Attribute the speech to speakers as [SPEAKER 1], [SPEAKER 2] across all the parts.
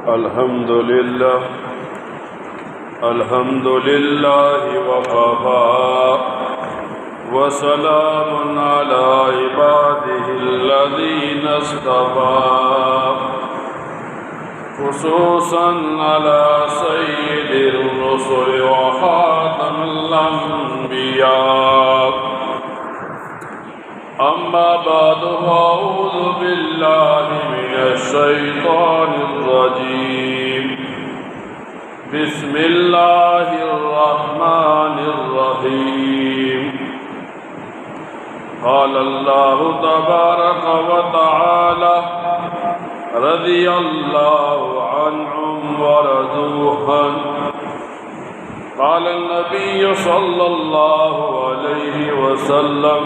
[SPEAKER 1] الحمد لله وكفى وسلام على عباده الذين اصطفى خصوصا على سيد الرسل وخاتم الأنبياء أما بعد فأعوذ بالله من الشيطان الرجيم بسم الله الرحمن الرحيم قال الله تبارك وتعالى رضي الله عنهم ورضوا عنه قال النبي صلى الله عليه وسلم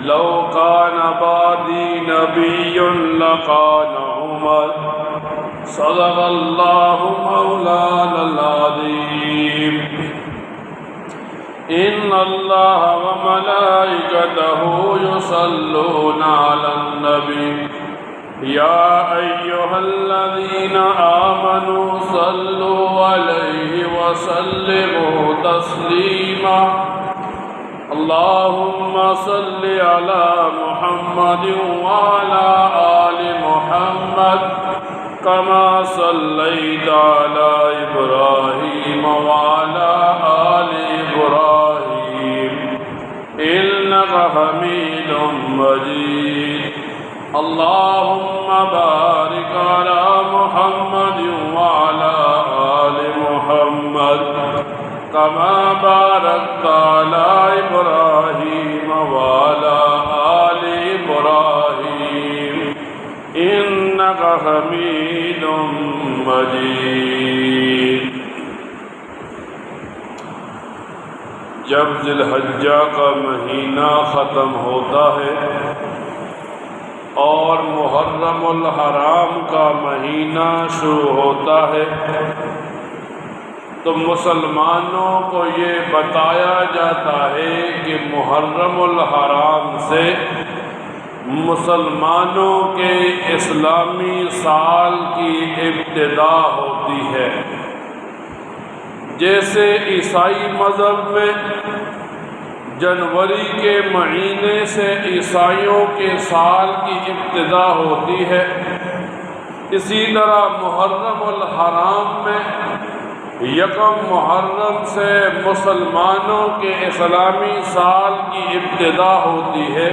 [SPEAKER 1] لو كان بعدي نبي لكان عمر صدق الله مولانا العظيم إن الله وملائكته يصلون على النبي يا أيها الذين آمنوا صلوا عليه وسلموا تسليما اللهم صل على محمد وعلى آل محمد كما صليت على إبراهيم وعلى آل إبراهيم إنك حميد مجيد اللهم بارك على محمد وعلى آل محمد كما باركت على إبراهيم وعلى آل إبراهيم إنك حميد مجيد۔ جب ذی الحجہ کا مہینہ ختم ہوتا ہے اور محرم الحرام کا مہینہ شروع ہوتا ہے تو مسلمانوں کو یہ بتایا جاتا ہے کہ محرم الحرام سے مسلمانوں کے اسلامی سال کی ابتدا ہوتی ہے۔ جیسے عیسائی مذہب میں جنوری کے مہینے سے عیسائیوں کے سال کی ابتدا ہوتی ہے، اسی طرح محرم الحرام میں یکم محرم سے مسلمانوں کے اسلامی سال کی ابتدا ہوتی ہے،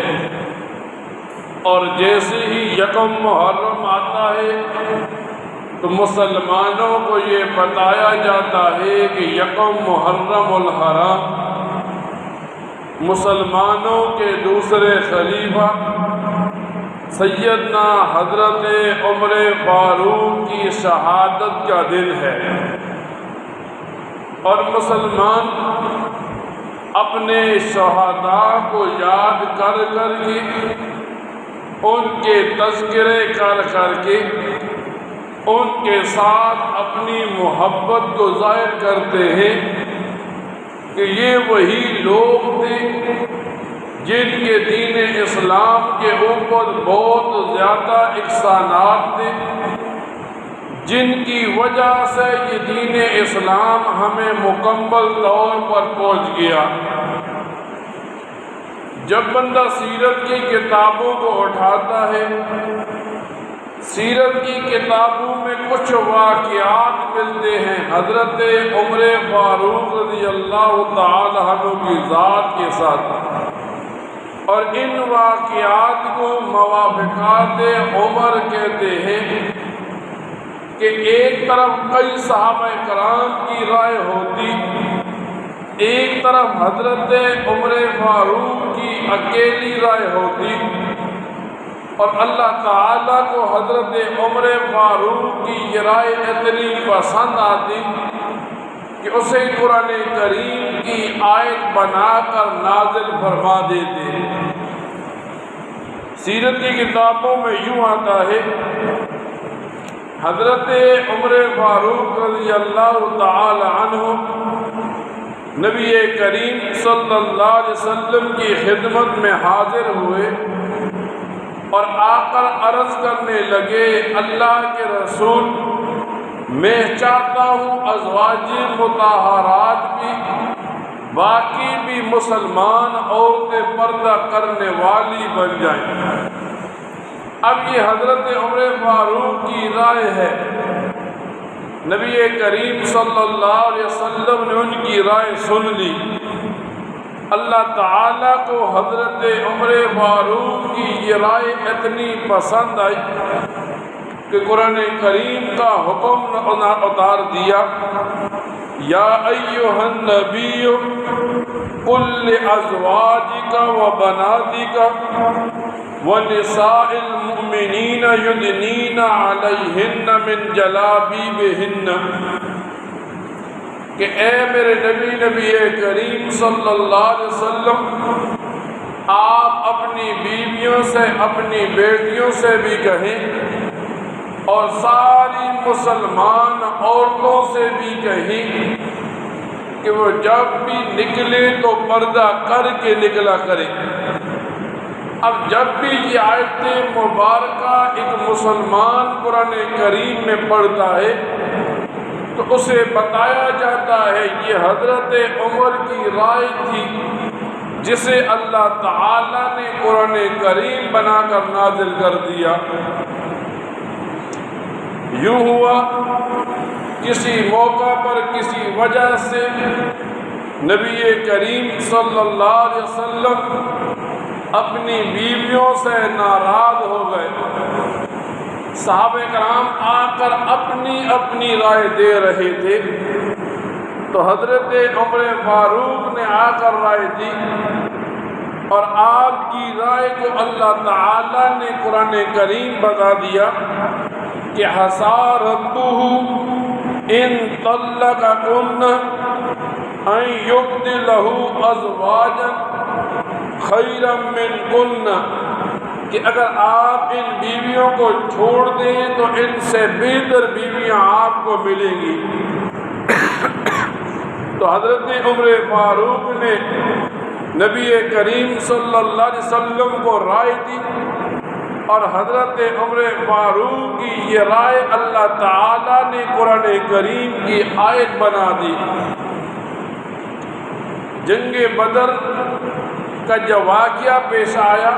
[SPEAKER 1] اور جیسے ہی یکم محرم آتا ہے تو مسلمانوں کو یہ بتایا جاتا ہے کہ یکم محرم الحرام مسلمانوں کے دوسرے خلیفہ سیدنا حضرت عمر فاروق کی شہادت کا دن ہے، اور مسلمان اپنے شہداء کو یاد کر کر کے ان کے تذکرے کر کر کے ان کے ساتھ اپنی محبت کو ظاہر کرتے ہیں کہ یہ وہی لوگ تھے جن کے دین اسلام کے اوپر بہت زیادہ احسانات تھے، جن کی وجہ سے یہ دین اسلام ہمیں مکمل طور پر پہنچ گیا۔ جب بندہ سیرت کی کتابوں کو اٹھاتا ہے، سیرت کی کتابوں میں کچھ واقعات ملتے ہیں حضرت عمر فاروق رضی اللہ تعالی عنہ کی ذات کے ساتھ، اور ان واقعات کو موافقات عمر کہتے ہیں کہ ایک طرف کئی صحابہ کرام کی رائے ہوتی، ایک طرف حضرت عمر فاروق کی اکیلی رائے ہوتی، اور اللہ تعالیٰ کو حضرت عمر فاروق کی یہ رائے اتنی پسند آتی کہ اسے قرآن کریم کی آیت بنا کر نازل فرما دیتے۔ سیرت کی کتابوں میں یوں آتا ہے حضرت عمر فاروق رضی اللہ تعالی عنہ نبی کریم صلی اللہ علیہ وسلم کی خدمت میں حاضر ہوئے اور آ کر عرض کرنے لگے، اللہ کے رسول میں چاہتا ہوں ازواج مطہرات بھی باقی بھی مسلمان عورتیں پردہ کرنے والی بن جائیں۔ اب یہ حضرت عمر فاروق کی رائے ہے، نبی کریم صلی اللہ علیہ وسلم نے ان کی رائے سن لی۔ اللہ تعالیٰ کو حضرت عمر فاروق کی یہ رائے اتنی پسند آئی کہ قرآن کریم کا حکم اتار دیا، یا ایھا النبی قل لازواجک وبناتک ونساء المؤمنین یدنین علیہن من جلابیبہن، کہ اے میرے نبی کریم صلی اللہ علیہ وسلم، آپ اپنی بیویوں سے اپنی بیٹیوں سے بھی کہیں اور ساری مسلمان عورتوں سے بھی کہیں کہ وہ جب بھی نکلے تو پردہ کر کے نکلا کرے۔ اب جب بھی یہ آیت مبارکہ ایک مسلمان قرآن کریم میں پڑھتا ہے تو اسے بتایا جاتا ہے یہ حضرت عمر کی رائے تھی جسے اللہ تعالیٰ نے قرآن کریم بنا کر نازل کر دیا۔ یوں ہوا کسی موقع پر کسی وجہ سے نبی کریم صلی اللہ علیہ وسلم اپنی بیویوں سے ناراض ہو گئے، صحابہ کرام آ کر اپنی اپنی رائے دے رہے تھے، تو حضرت عمر فاروق نے آ کر رائے دی، اور آپ کی رائے کو اللہ تعالیٰ نے قرآن کریم بتا دیا کہ عسیٰ ربہ ان طلقکن ان یبدلہ ازواجا خیرا منکن، کہ اگر آپ ان بیویوں کو چھوڑ دیں تو ان سے بہتر بیویاں آپ کو ملیں گی۔ تو حضرت عمر فاروق نے نبی کریم صلی اللہ علیہ وسلم کو رائے دی، اور حضرت عمر فاروق کی یہ رائے اللہ تعالیٰ نے قرآن کریم کی آیت بنا دی۔ جنگ بدر کا جو واقعہ پیش آیا،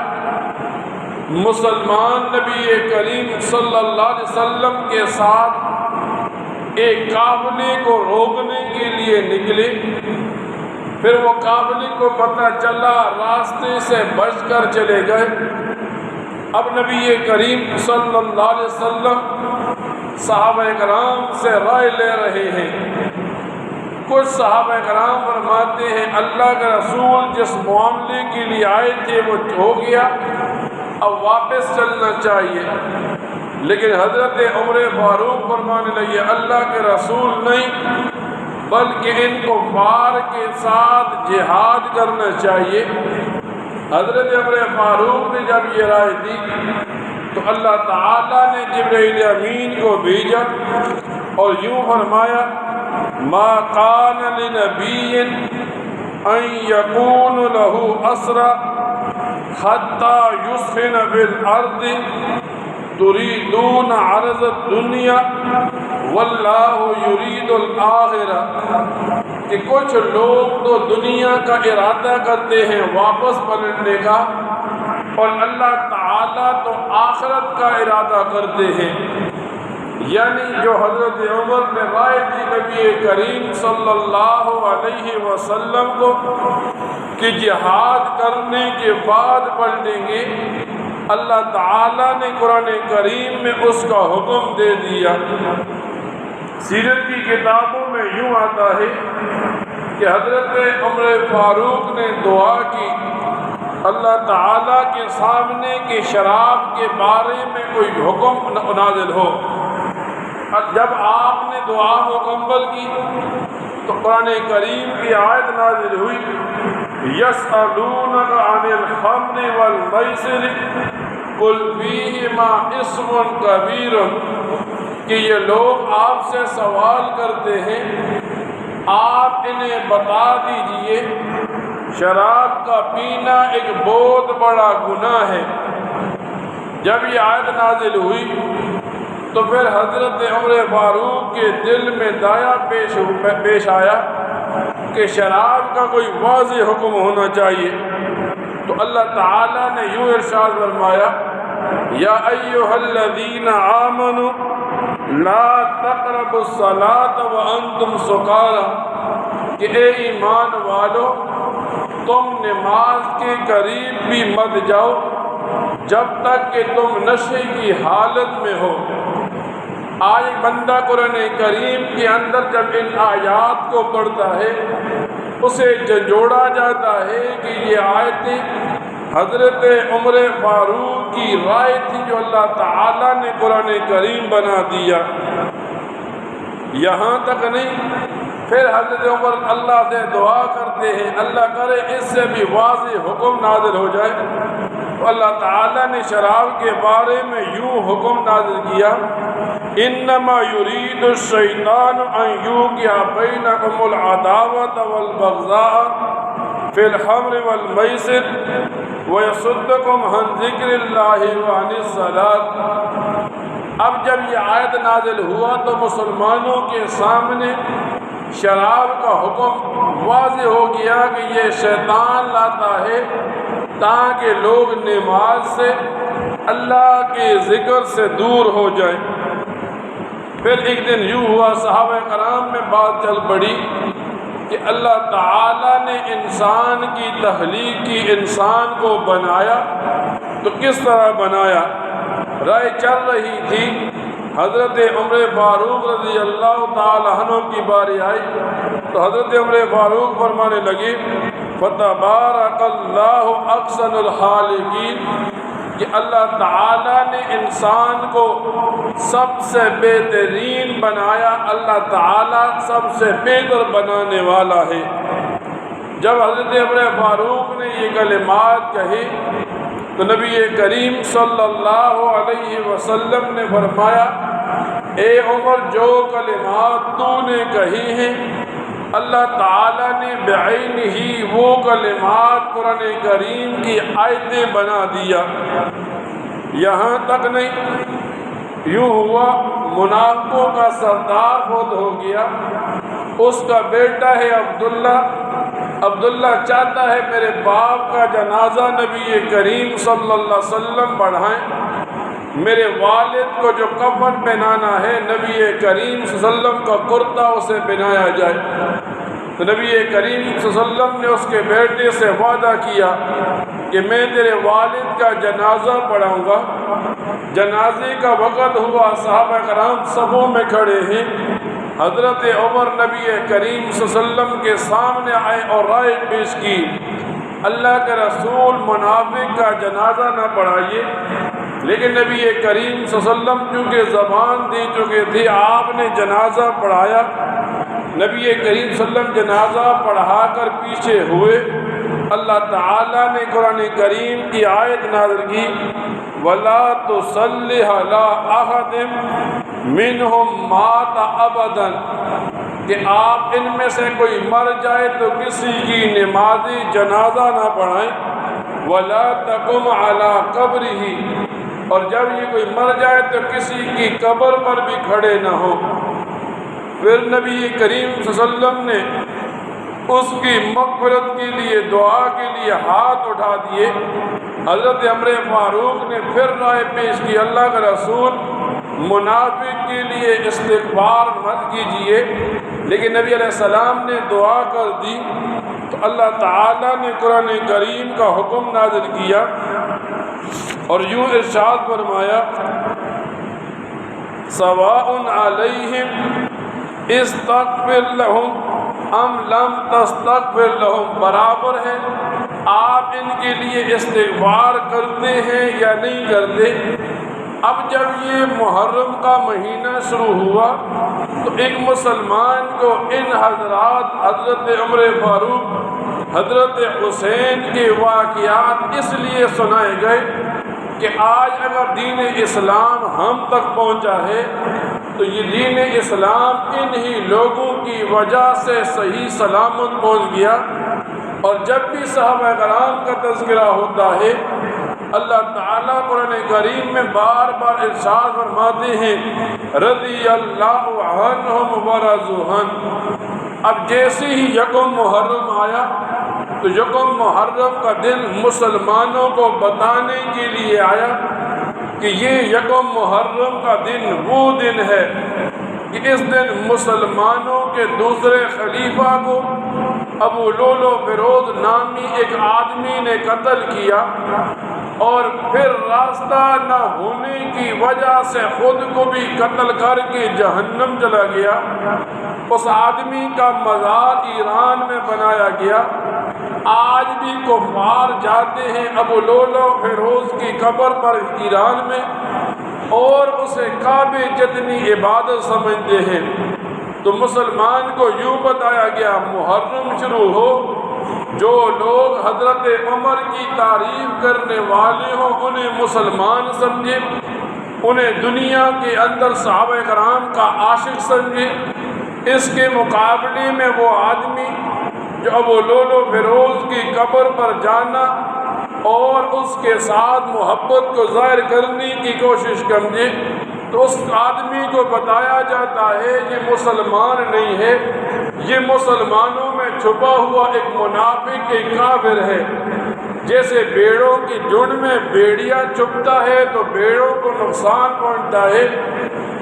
[SPEAKER 1] مسلمان نبی کریم صلی اللہ علیہ وسلم کے ساتھ ایک قافلے کو روکنے کے لیے نکلے، پھر وہ قافلے کو پتہ چلا راستے سے بچ کر چلے گئے۔ اب نبی کریم صلی اللہ علیہ وسلم صحابہ کرام سے رائے لے رہے ہیں۔ کچھ صحابہ کرام فرماتے ہیں اللہ کے رسول جس معاملے کے لیے آئے تھے وہ ہو گیا، اب واپس چلنا چاہیے، لیکن حضرت عمر فاروق فرمانے لگے اللہ کے رسول نہیں بلکہ ان کو کفار کے ساتھ جہاد کرنا چاہیے۔ حضرت عمر فاروق نے جب یہ رائے دی تو اللہ تعالیٰ نے جبرائیل امین کو بھیجا اور یوں فرمایا ما کان لنبی ان یکون لہ اسرى حتی یسخن فی الارض تریدون عرض الدنیا واللہ یرید الآخرہ، کہ کچھ لوگ تو دنیا کا ارادہ کرتے ہیں واپس پلٹنے کا، اور اللہ تعالیٰ تو آخرت کا ارادہ کرتے ہیں۔ یعنی جو حضرت عمر نے رائے دی نبی کریم صلی اللہ علیہ وسلم کو کہ جہاد کرنے کے بعد پلٹیں گے، اللہ تعالیٰ نے قرآن کریم میں اس کا حکم دے دیا۔ سیرت کی کتابوں میں یوں آتا ہے کہ حضرت عمر فاروق نے دعا کی اللہ تعالیٰ کے سامنے کہ شراب کے بارے میں کوئی حکم نازل ہو۔ جب آپ نے دعا مکمل کی تو قرآن کریم کی آیت نازل ہوئی یسألونک عن الخمر والمیسر قل فیہما اسم کبیر، کہ یہ لوگ آپ سے سوال کرتے ہیں، آپ انہیں بتا دیجئے شراب کا پینا ایک بہت بڑا گناہ ہے۔ جب یہ آیت نازل ہوئی تو پھر حضرت عمر فاروق کے دل میں دایا پیش آیا کہ شراب کا کوئی واضح حکم ہونا چاہیے۔ تو اللہ تعالیٰ نے یوں ارشاد فرمایا، یا ایھا الذین آمنوا لا تقربوا الصلاۃ وانتم سکاری، کہ اے ایمان والو تم نماز کے قریب بھی مت جاؤ جب تک کہ تم نشے کی حالت میں ہو۔ آج ایک بندہ قرآن کریم کے اندر جب ان آیات کو پڑھتا ہے اسے جھنجھوڑا جاتا ہے کہ یہ آیتیں حضرت عمر فاروق کی رائے تھی جو اللہ تعالیٰ نے قرآن کریم بنا دیا۔ یہاں تک نہیں، پھر حضرت عمر اللہ سے دعا کرتے ہیں اللہ کرے اس سے بھی واضح حکم نازل ہو جائے۔ تو اللہ تعالیٰ نے شراب کے بارے میں یوں حکم نازل کیا، انما یرید الشیطان ان یوقع بینکم العداوۃ والبغضاء فی الخمر والمیسر ویصدکم عن ذکر اللہ وعن الصلاۃ۔ اب جب یہ آیت نازل ہوا تو مسلمانوں کے سامنے شراب کا حکم واضح ہو گیا کہ یہ شیطان لاتا ہے تاکہ لوگ نماز سے اللہ کے ذکر سے دور ہو جائیں۔ پھر ایک دن یوں ہوا صحابہ کرام میں بات چل پڑی کہ اللہ تعالیٰ نے انسان کی تخلیق کی، انسان کو بنایا تو کس طرح بنایا؟ رائے چل رہی تھی، حضرت عمر فاروق رضی اللہ تعالی عنہ کی باری آئی تو حضرت عمر فاروق فرمانے لگی، فتبارک اللہ احسن الخالقین، کہ اللہ تعالیٰ نے انسان کو سب سے بہترین بنایا، اللہ تعالیٰ سب سے بہتر بنانے والا ہے۔ جب حضرت عمر فاروق نے یہ کلمات کہی تو نبی کریم صلی اللہ علیہ وسلم نے فرمایا، اے عمر جو کلمات تو نے کہی ہیں اللہ تعالیٰ نے بعین ہی وہ کلمات قرآن کریم کی آیتیں بنا دیا۔ یہاں تک نہیں، یوں ہوا منافقوں کا سردار فوت ہو گیا، اس کا بیٹا ہے عبداللہ چاہتا ہے میرے باپ کا جنازہ نبی کریم صلی اللہ علیہ وسلم پڑھائیں، میرے والد کو جو کفن پہنانا ہے نبی کریم صلی اللہ علیہ وسلم کا کرتا اسے پہنایا جائے۔ تو نبی کریم صلی اللہ علیہ وسلم نے اس کے بیٹے سے وعدہ کیا کہ میں تیرے والد کا جنازہ پڑھاؤں گا۔ جنازے کا وقت ہوا، صحابہ کرام صفوں میں کھڑے ہیں، حضرت عمر نبی کریم صلی اللہ علیہ وسلم کے سامنے آئے اور رائے پیش کی، اللہ کے رسول منافق کا جنازہ نہ پڑھائیے، لیکن نبی کریم صلی اللہ علیہ وسلم چونکہ زبان دے چکے تھے آپ نے جنازہ پڑھایا۔ نبی کریم صلی اللہ علیہ وسلم جنازہ پڑھا کر پیچھے ہوئے، اللہ تعالیٰ نے قرآن کریم کی آیت نازل کی، وَلَا تُصَلِّ عَلَىٰ أَحَدٍ مِّنْهُمْ مَاتَ أَبَدًا، کہ آپ ان میں سے کوئی مر جائے تو کسی کی نماز جنازہ نہ پڑھائیں، وَلَا تَقُمْ عَلَىٰ قَبْرِهِ، اور جب یہ کوئی مر جائے تو کسی کی قبر پر بھی کھڑے نہ ہو۔ پھر نبی کریم صلی اللہ علیہ وسلم نے اس کی مغفرت کے لیے دعا کے لیے ہاتھ اٹھا دیے۔ حضرت عمر فاروق نے پھر رائے پیش کی، اللہ کا رسول منافق کے لیے استغفار مت کیجیے، لیکن نبی علیہ السلام نے دعا کر دی تو اللہ تعالیٰ نے قرآن کریم کا حکم نازل کیا اور یوں ارشاد فرمایا، سواء علیہم استغفر لہم ام لم تستغفر لہم، برابر ہے آپ ان کے لیے استغفار کرتے ہیں یا نہیں کرتے۔ اب جب یہ محرم کا مہینہ شروع ہوا تو ایک مسلمان کو ان حضرات حضرت عمر فاروق، حضرت حسین کے واقعات اس لیے سنائے گئے کہ آج اگر دین اسلام ہم تک پہنچا ہے تو یہ دین اسلام انہی لوگوں کی وجہ سے صحیح سلامت پہنچ گیا۔ اور جب بھی صحابہ کرام کا تذکرہ ہوتا ہے اللہ تعالیٰ قرآن کریم میں بار بار ارشاد فرماتے ہیں رضی اللہ عنہم ورضوا عنہ۔ اب جیسے ہی یکم محرم آیا تو یکم محرم کا دن مسلمانوں کو بتانے کے لیے آیا کہ یہ یکم محرم کا دن وہ دن ہے کہ اس دن مسلمانوں کے دوسرے خلیفہ کو ابو لولو فیروز نامی ایک آدمی نے قتل کیا، اور پھر راستہ نہ ہونے کی وجہ سے خود کو بھی قتل کر کے جہنم چلا گیا۔ اس آدمی کا مزار ایران میں بنایا گیا۔ آج بھی کفار جاتے ہیں ابو لولو فیروز کی قبر پر ایران میں اور اسے کعبے جتنی عبادت سمجھتے ہیں۔ تو مسلمان کو یوں بتایا گیا محرم شروع ہو، جو لوگ حضرت عمر کی تعریف کرنے والے ہوں انہیں مسلمان سمجھے، انہیں دنیا کے اندر صحابہ کرام کا عاشق سمجھے۔ اس کے مقابلے میں وہ آدمی جو ابو لولو فیروز کی قبر پر جانا اور اس کے ساتھ محبت کو ظاہر کرنے کی کوشش کرے تو اس آدمی کو بتایا جاتا ہے یہ مسلمان نہیں ہے، یہ مسلمانوں میں چھپا ہوا ایک منافق، ایک کافر ہے۔ جیسے بیڑوں کی جھنڈ میں بھیڑیا چھپتا ہے تو بیڑوں کو نقصان پہنچتا ہے،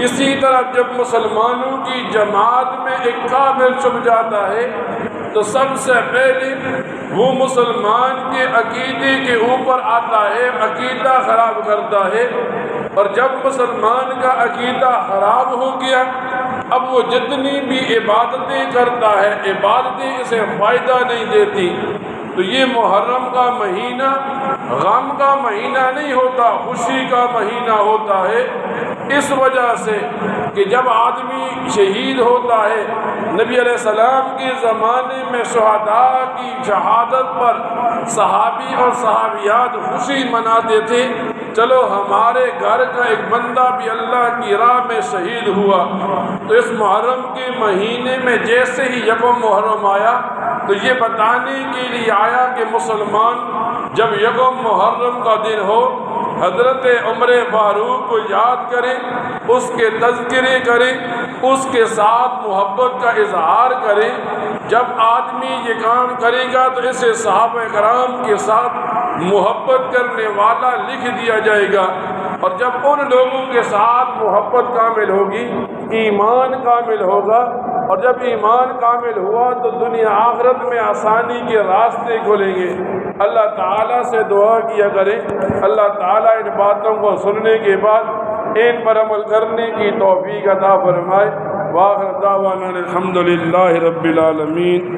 [SPEAKER 1] اسی طرح جب مسلمانوں کی جماعت میں ایک کافر چھپ جاتا ہے تو سب سے پہلے وہ مسلمان کے عقیدے کے اوپر آتا ہے، عقیدہ خراب کرتا ہے، اور جب مسلمان کا عقیدہ خراب ہو گیا اب وہ جتنی بھی عبادتیں کرتا ہے عبادتیں اسے فائدہ نہیں دیتی۔ تو یہ محرم کا مہینہ غم کا مہینہ نہیں ہوتا، خوشی کا مہینہ ہوتا ہے، اس وجہ سے کہ جب آدمی شہید ہوتا ہے، نبی علیہ السلام کے زمانے میں شہداء کی شہادت پر صحابی اور صحابیات خوشی مناتے تھے، چلو ہمارے گھر کا ایک بندہ بھی اللہ کی راہ میں شہید ہوا۔ تو اس محرم کے مہینے میں جیسے ہی یکم محرم آیا تو یہ بتانے کے لیے آیا کہ مسلمان جب یکم محرم کا دن ہو حضرت عمر فاروق کو یاد کریں، اس کے تذکرے کریں، اس کے ساتھ محبت کا اظہار کریں۔ جب آدمی یہ کام کرے گا تو اسے صحابہ کرام کے ساتھ محبت کرنے والا لکھ دیا جائے گا، اور جب ان لوگوں کے ساتھ محبت کامل ہوگی ایمان کامل ہوگا، اور جب ایمان کامل ہوا تو دنیا آخرت میں آسانی کے راستے کھلیں گے۔ اللہ تعالیٰ سے دعا کیا کریں اللہ تعالیٰ ان باتوں کو سننے کے بعد ان پر عمل کرنے کی توفیق عطا فرمائے۔ وآخر دعوانا الحمدللہ رب العالمین۔